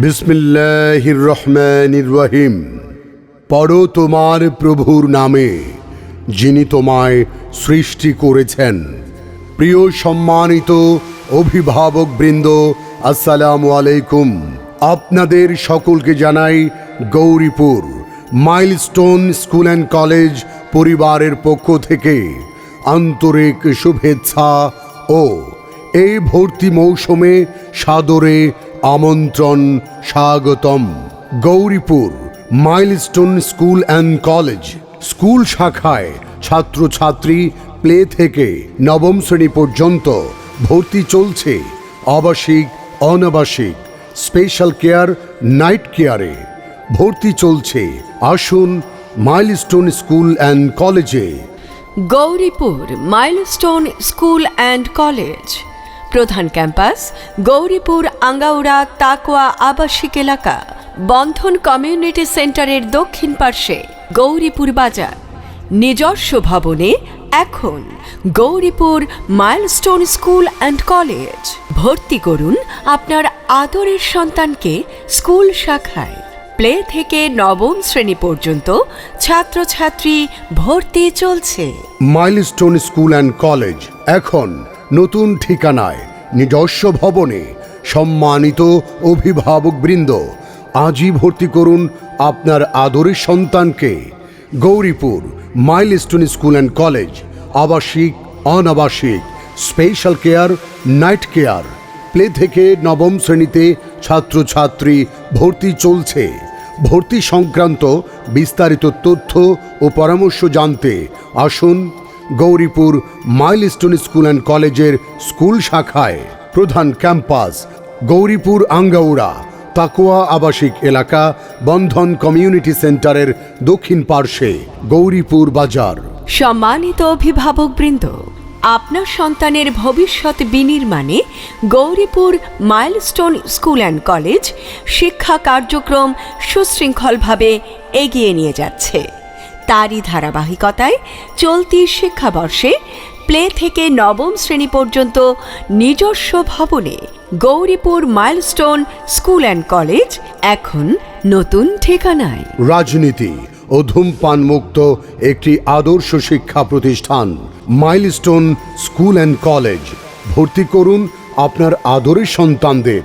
বিসমিল্লাহির রহমানির রহিম। পড়ো তোমার প্রভুর নামে, যিনি তোমায় সৃষ্টি করেছেন। প্রিয় সম্মানিত অভিভাবকবৃন্দ, আসসালামু আলাইকুম। আপনাদের সকলকে জানাই Gouripur Milestone school and College পরিবারের পক্ষ থেকে আন্তরিক শুভেচ্ছা ও এই ভর্তি মৌসুমে সাদরে আমন্ত্রণ, স্বাগতম। Gouripur Milestone school and College school শাখায় ছাত্রছাত্রী প্লে থেকে নবম শ্রেণী পর্যন্ত ভর্তি চলছে। আবাসিক, অনাবাসিক, স্পেশাল কেয়ার, নাইট কেয়ারে ভর্তি চলছে। আসুন মাইলস্টোন স্কুল অ্যান্ড কলেজে। Gouripur Milestone school and College, প্রধান ক্যাম্পাস গৌরীপুর আঙ্গাউড়া তাকোয়া আবাসিক এলাকা, বন্ধন কমিউনিটি সেন্টারের দক্ষিণ পার্শ্বে গৌরীপুর বাজার। নিজস্ব ভবনে এখন Gouripur Milestone school and College. ভর্তি করুন আপনার আদরের সন্তানকে স্কুল শাখায়। প্লে থেকে নবম শ্রেণী পর্যন্ত ছাত্রছাত্রী ভর্তি চলছে। মাইলস্টোন স্কুল অ্যান্ড কলেজ এখন নতুন ঠিকানায়, নিজস্ব ভবনে। সম্মানিত অভিভাবকবৃন্দ, আজই ভর্তি করুন আপনার আদরের সন্তানকে। Gouripur Milestone school and College আবাসিক, অনাবাসিক, special care, night care. Play থেকে নবম শ্রেণীতে ছাত্রছাত্রী ভর্তি চলছে। ভর্তি সংক্রান্ত বিস্তারিত তথ্য ও পরামর্শ জানতে আসুন গৌরীপুর মাইলস্টোন স্কুল অ্যান্ড কলেজের স্কুল শাখায়। প্রধান ক্যাম্পাস গৌরীপুর আঙ্গাউড়া তাকোয়া আবাসিক এলাকা, বন্ধন কমিউনিটি সেন্টারের দক্ষিণ পার্শ্বে গৌরীপুর বাজার। সম্মানিত অভিভাবকবৃন্দ, আপনার সন্তানের ভবিষ্যৎ বিনির্মাণে Gouripur Milestone school and college শিক্ষা কার্যক্রম সুশৃঙ্খলভাবে এগিয়ে নিয়ে যাচ্ছে। তারই ধারাবাহিকতায় চলতি শিক্ষাবর্ষে প্লে থেকে নবম শ্রেণী পর্যন্ত নিজস্ব ভবনে Gouripur Milestone school and College এখন নতুন ঠিকানায়। রাজনীতি ও ধূমপান মুক্ত একটি আদর্শ শিক্ষা প্রতিষ্ঠান মাইলস্টোন স্কুল অ্যান্ড কলেজ। ভর্তি করুন আপনার আদরের সন্তানদের।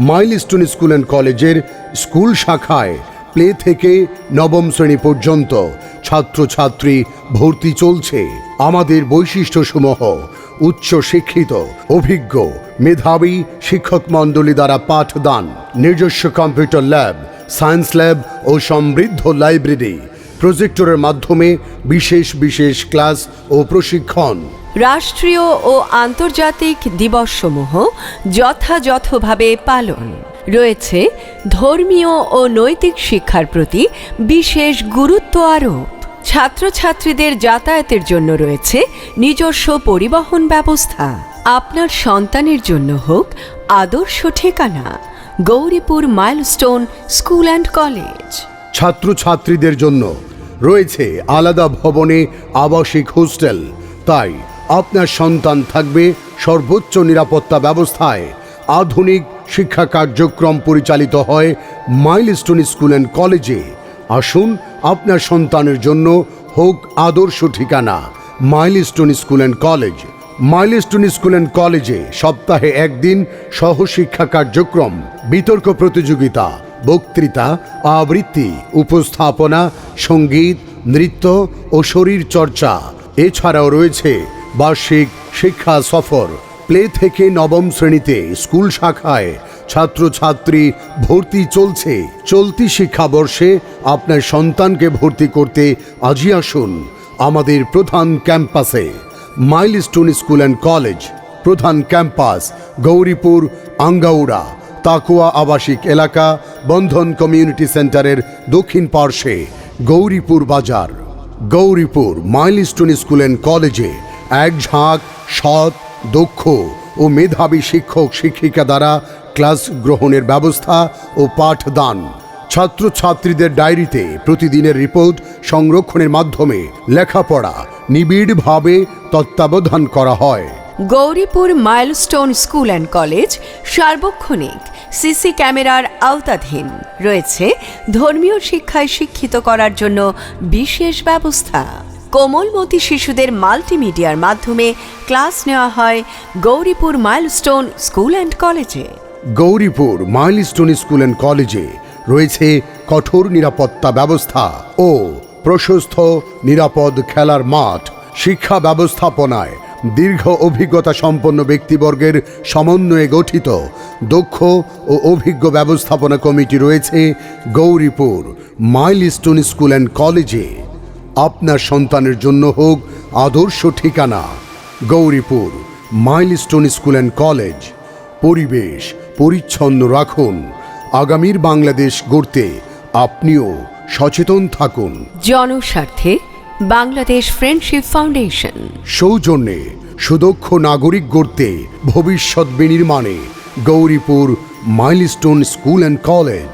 মাইলস্টোন স্কুল অ্যান্ড কলেজের স্কুল শাখায় প্লে থেকে নবম শ্রেণী পর্যন্ত ছাত্রছাত্রী ভর্তি চলছে। আমাদের বৈশিষ্ট্যসমূহ: উচ্চ শিক্ষিত, অভিজ্ঞ, মেধাবী শিক্ষক মণ্ডলী দ্বারা পাঠদান, নিজস্ব কম্পিউটার ল্যাব, সায়েন্স ল্যাব ও সমৃদ্ধ লাইব্রেরি, প্রজেক্টরের মাধ্যমে বিশেষ বিশেষ ক্লাস ও প্রশিক্ষণ। রাষ্ট্রীয় ও আন্তর্জাতিক দিবসসমূহ যথাযথভাবে পালন। রয়েছে ধর্মীয় ও নৈতিক শিক্ষার প্রতি বিশেষ গুরুত্ব আরোপ। ছাত্রছাত্রীদের যাতায়াতের জন্য রয়েছে নিজস্ব পরিবহন ব্যবস্থা। আপনার সন্তানের জন্য হোক আদর্শ ঠিকানা Gouripur Milestone school and College. ছাত্রছাত্রীদের জন্য রয়েছে আলাদা ভবনে আবাসিক হোস্টেল। তাই আপনার সন্তান থাকবে সর্বোচ্চ নিরাপত্তা ব্যবস্থায়। আধুনিক শিক্ষা কার্যক্রম পরিচালিত হয় মাইলস্টোন স্কুল অ্যান্ড কলেজে। আসুন আপনার সন্তানের জন্য হোক আদর্শ ঠিকানা milestone school and college. Milestone school and কলেজে সপ্তাহে একদিন সহশিক্ষা কার্যক্রম, বিতর্ক প্রতিযোগিতা, বক্তৃতা, আবৃত্তি, উপস্থাপনা, সঙ্গীত, নৃত্য ও শরীর চর্চা। এছাড়াও রয়েছে বার্ষিক শিক্ষা সফর। প্লে থেকে নবম শ্রেণীতে স্কুল শাখায় ছাত্রছাত্রী ভর্তি চলছে। চলতি শিক্ষাবর্ষে আপনার সন্তানকে ভর্তি করতে আজই আসুন আমাদের প্রধান ক্যাম্পাসে। মাইলস্টোন স্কুল অ্যান্ড কলেজ, প্রধান ক্যাম্পাস গৌরীপুর আঙ্গাউড়া তাকোয়া আবাসিক এলাকা, বন্ধন কমিউনিটি সেন্টারের দক্ষিণ পার্শ্বে গৌরীপুর বাজার। গৌরীপুর মাইলস্টোন স্কুল অ্যান্ড কলেজে এক ঝাঁক সৎ, দক্ষ ও মেধাবী শিক্ষক শিক্ষিকা দ্বারা ক্লাস গ্রহণের ব্যবস্থা ও পাঠদান। ছাত্রছাত্রীদের ডায়েরিতে প্রতিদিনের রিপোর্ট সংরক্ষণের মাধ্যমে লেখাপড়া নিবিড়ভাবে তত্ত্বাবধান করা হয়। Gouripur Milestone school and College সার্বক্ষণিক সিসি ক্যামেরার আওতাধীন। রয়েছে ধর্মীয় শিক্ষায় শিক্ষিত করার জন্য বিশেষ ব্যবস্থা। কোমলমতি শিশুদের মাল্টিমিডিয়ার মাধ্যমে ক্লাস নেওয়া হয় গৌরীপুর মাইলস্টোন স্কুল অ্যান্ড কলেজে। গৌরীপুর মাইলস্টোন স্কুল অ্যান্ড কলেজে রয়েছে কঠোর নিরাপত্তা ব্যবস্থা ও প্রশস্ত নিরাপদ খেলার মাঠ। শিক্ষা ব্যবস্থাপনায় দীর্ঘ অভিজ্ঞতা সম্পন্ন ব্যক্তিবর্গের সমন্বয়ে গঠিত দক্ষ ও অভিজ্ঞ ব্যবস্থাপনা কমিটি রয়েছে গৌরীপুর মাইলস্টোন স্কুল অ্যান্ড কলেজে। আপনার সন্তানের জন্য হোক আদর্শ ঠিকানা Gouripur Milestone school and College. পরিবেশ পরিচ্ছন্ন রাখুন, আগামীর বাংলাদেশ গড়তে আপনিও সচেতন থাকুন। জনস্বার্থে বাংলাদেশ ফ্রেন্ডশিপ ফাউন্ডেশন। সৌজন্যে সুদক্ষ নাগরিক গড়তে ভবিষ্যৎ বিনির্মাণে Gouripur Milestone school and college.